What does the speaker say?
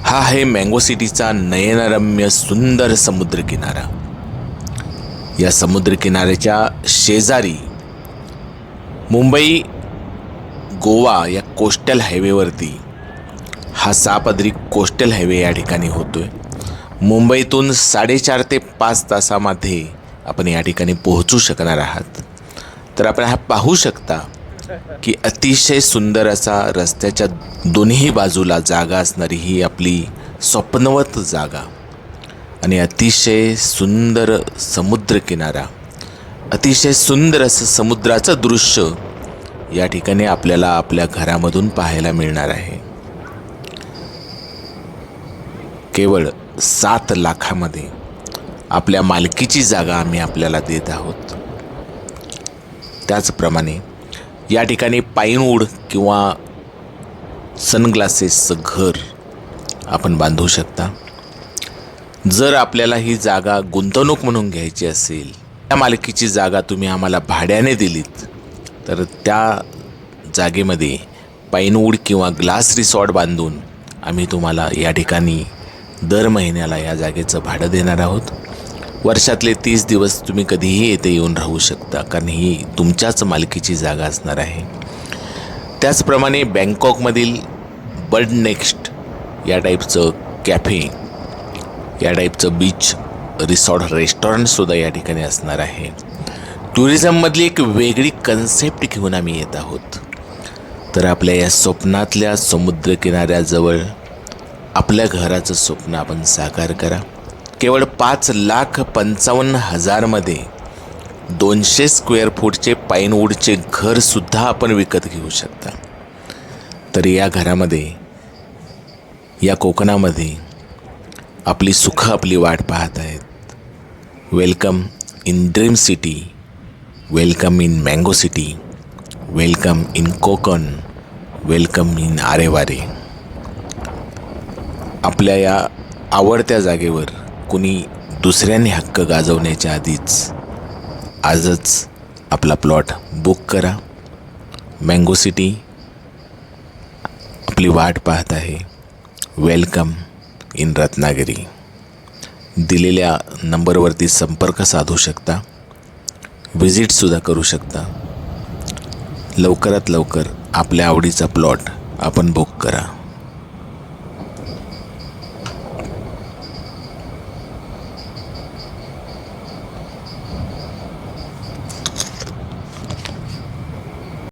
हा आहे मँगो सिटीचा नयनरम्य सुंदर समुद्रकिनारा। या समुद्रकिनाऱ्याच्या शेजारी मुंबई गोवा या कोस्टल हायवेवरती हा 6 पदरी कोस्टल हायवे या ठिकाणी होतोय। मुंबईतून 4.5 ते 5 तासामध्ये आपण या ठिकाणी पोहोचू शकणार आहात। तर आपण हा पाहू शकता की अतिशय सुंदर असा रस्त्याच्या दोन्ही बाजूला जागा असणारी ही आपली स्वप्नवत जागा आणि अतिशय सुंदर समुद्रकिनारा, अतिशय सुंदर असं समुद्राचं दृश्य या ठिकाणी आपल्याला आपल्या घरामधून पाहायला मिळणार आहे। केवळ 7 लाखामध्ये आपल्या मालकीची जागा आम्ही आपल्याला देत आहोत। त्याचप्रमाणे या ठिकाणी पाईनवूड किंवा सनग्लासेसचं घर आपण बांधू शकता। जर आपल्याला ही जागा गुंतवणूक म्हणून घ्यायची असेल, त्या मालकीची जागा तुम्ही आम्हाला भाड्याने दिलीत तर त्या जागेमध्ये पाईनवूड किंवा ग्लास रिसॉर्ट बांधून आम्ही तुम्हाला या ठिकाणी दर महिन्याला या जागेचं भाडं देणार आहोत। वर्षातले 30 दिवस तुम्ही कधीही येथे येऊन राहू शकता, कारण ही तुमच्याच मालकीची जागा असणार आहे। त्याचप्रमाणे बँकॉकमधील बर्ड नेक्स्ट या टाईपचं कॅफे, या टाईपचं बीच रिसॉर्ट रेस्टॉरंटसुद्धा या ठिकाणी असणार आहे। टुरिझममधली एक वेगळी कन्सेप्ट घेऊन आम्ही येत आहोत। तर आपल्या या स्वप्नातल्या समुद्रकिनाऱ्याजवळ आपल्या घराचं स्वप्न आपण साकार करा। केवळ 5,55,000 मध्ये 200 स्क्वेअर फूटचे पाईनवूडचे घरसुद्धा आपण विकत घेऊ शकता। तर या घरामध्ये, या कोकणामध्ये आपली सुख आपली वाट पाहत आहेत। Welcome in dream city, welcome in mango city, welcome in Konkan, welcome in Aareware. आपल्या या आवडत्या जागेवर कुणी दुसऱ्याने हक्क गाजवण्याच्या आधीच आजच आपला प्लॉट बुक करा। मँगो सिटी आपली वाट पाहत आहे। Welcome in Ratnagiri. दिलेल्या नंबरवरती संपर्क साधू शकता, व्हिजिटसुद्धा करू शकता। लवकरात लवकर आपल्या आवडीचा प्लॉट आपण बुक करा।